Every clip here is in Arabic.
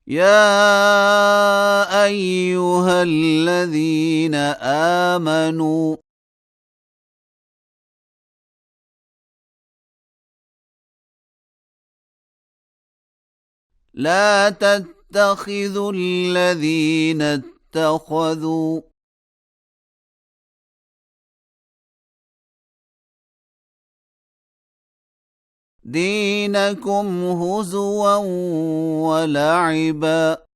يا أيها الذين آمنوا لا تتخذوا الذين اتخذوا دينكم هزوا ولعبا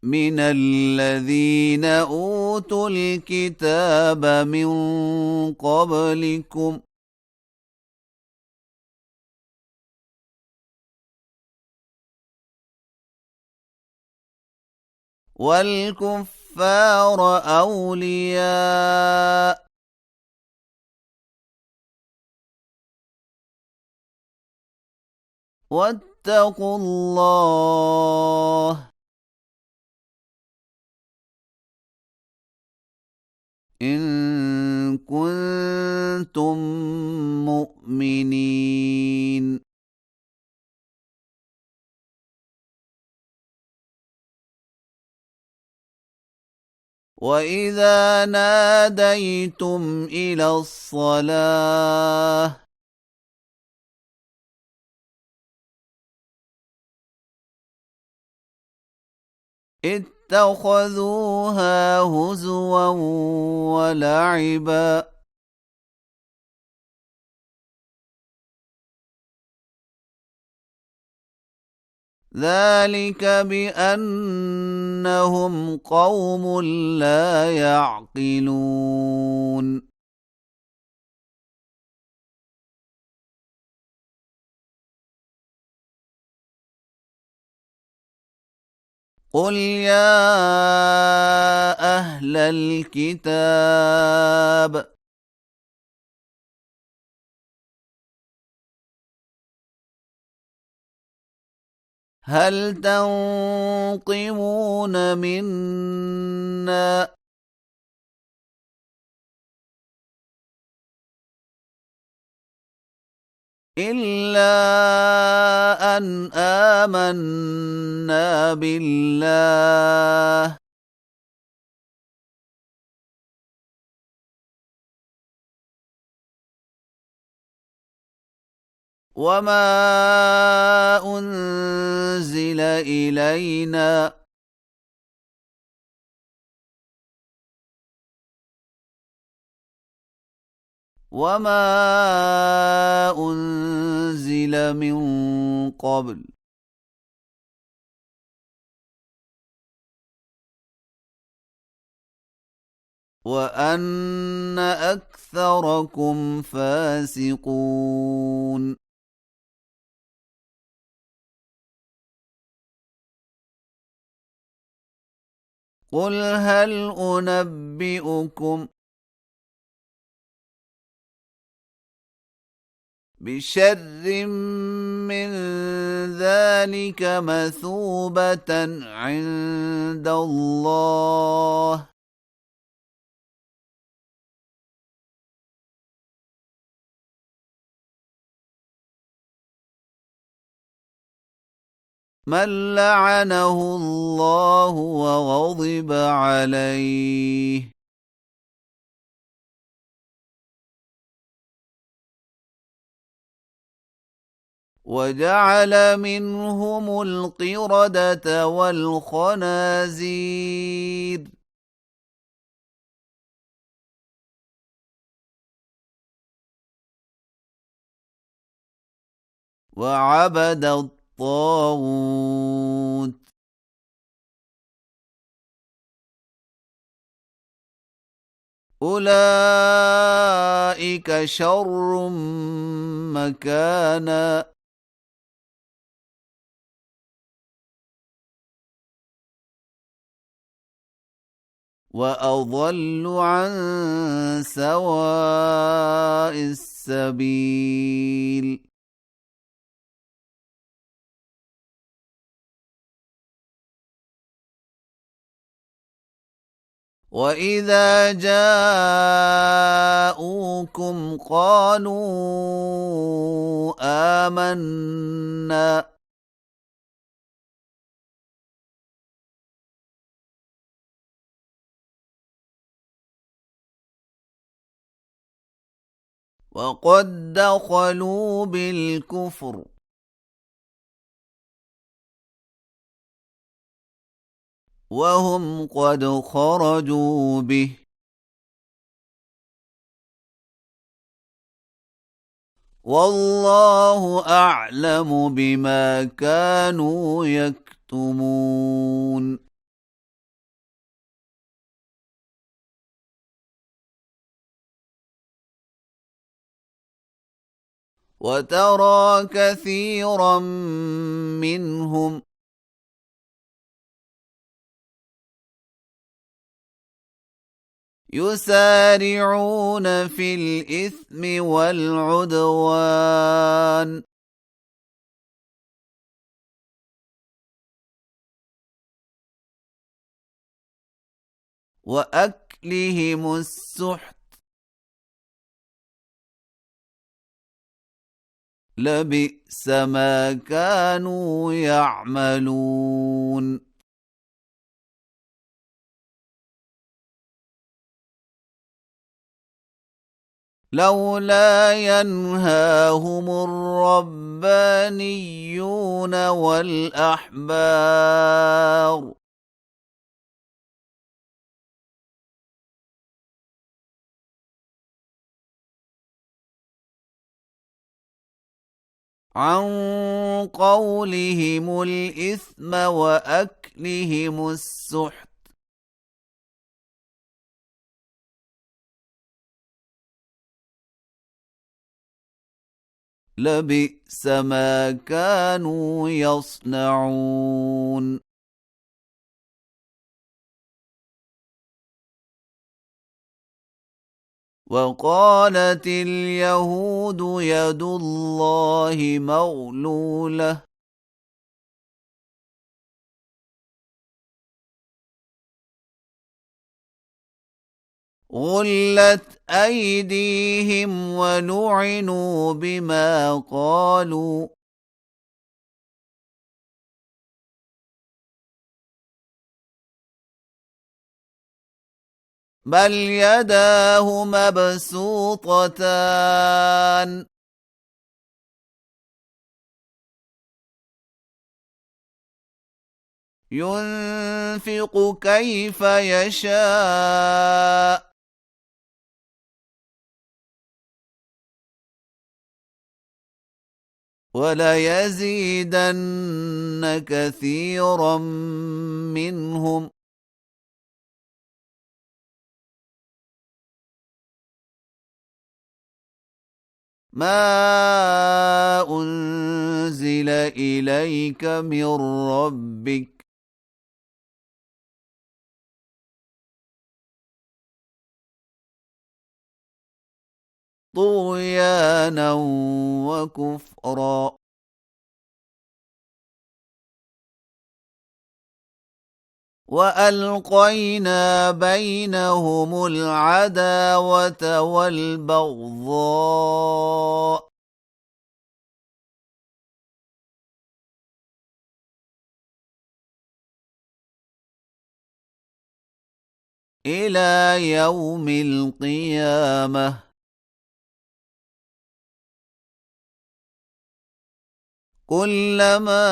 من الذين أوتوا الكتاب من قبلكم والكفار أولياء واتقوا الله إن كنتم مؤمنين وإذا ناديتم إلى الصلاة اتخذوها هزوا ولعبا ذلك بأنهم قوم لا يعقلون قل يا أهل الكتاب هل تنقمون منا إلا أن آمنا بالله وما أنزل إلينا وما أنزل من قبل وأن أكثركم فاسقون قل هل أنبئكم بشر من ذلك مثوبة عند الله من لعنه الله وغضب عليه وجعل منهم القردة والخنازير وعبد الطاغوت أولئك شر مكانا وأضل عن سواء السبيل وإذا جاءوكم قالوا آمنا وقد دخلوا بالكفر وهم قد خرجوا به والله أعلم بما كانوا يكتمون وترى كثيرا منهم يسارعون في الإثم والعدوان وأكلهم السحت لبئس ما كانوا يعملون لولا ينهاهم الربانيون والأحبار عن قولهم الإثم وأكلهم السحت لبئس ما كانوا يصنعون وقالت اليهود يد الله مغلولة غلت أيديهم ولعنوا بما قالوا بل يداه مبسوطتان ينفق كيف يشاء وليزيدن كثيرا منهم ما أنزل إليك من ربك طغيانا وكفرا وألقينا بينهم العداوة والبغضاء إلى يوم القيامة كلما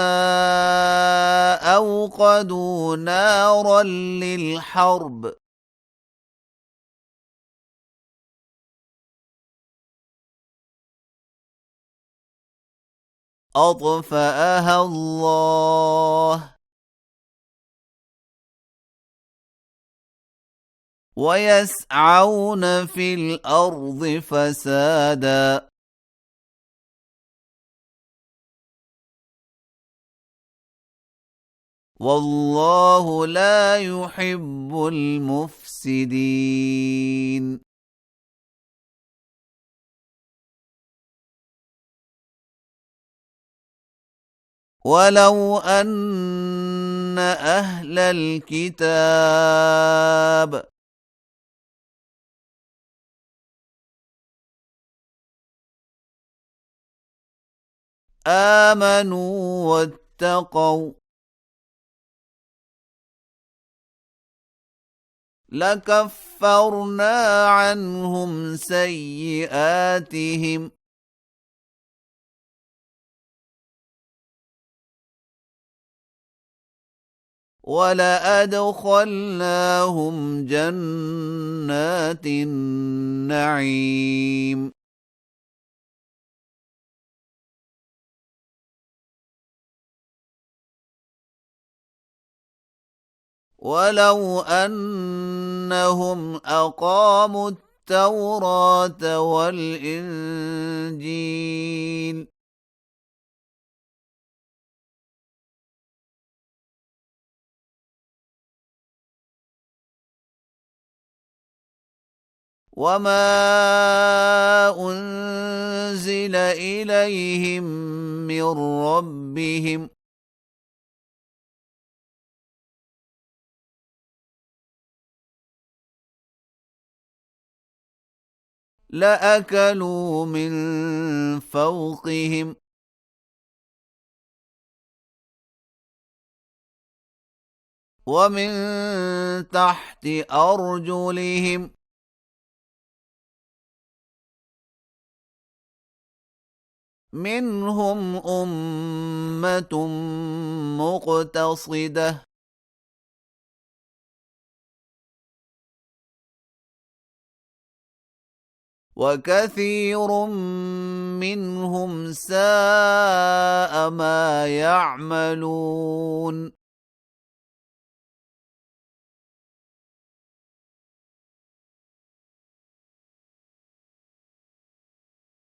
أوقدوا نارا للحرب أطفأها الله ويسعون في الأرض فسادا والله لا يحب المفسدين ولو أن أهل الكتاب آمنوا واتقوا لكفرنا عنهم سيئاتهم ولأدخلناهم جنات النعيم ولو أنهم أقاموا التوراة والإنجيل وما أنزل إليهم من ربهم لأكلوا من فوقهم ومن تحت أرجلهم منهم أمة مقتصدة وكثير منهم ساء ما يعملون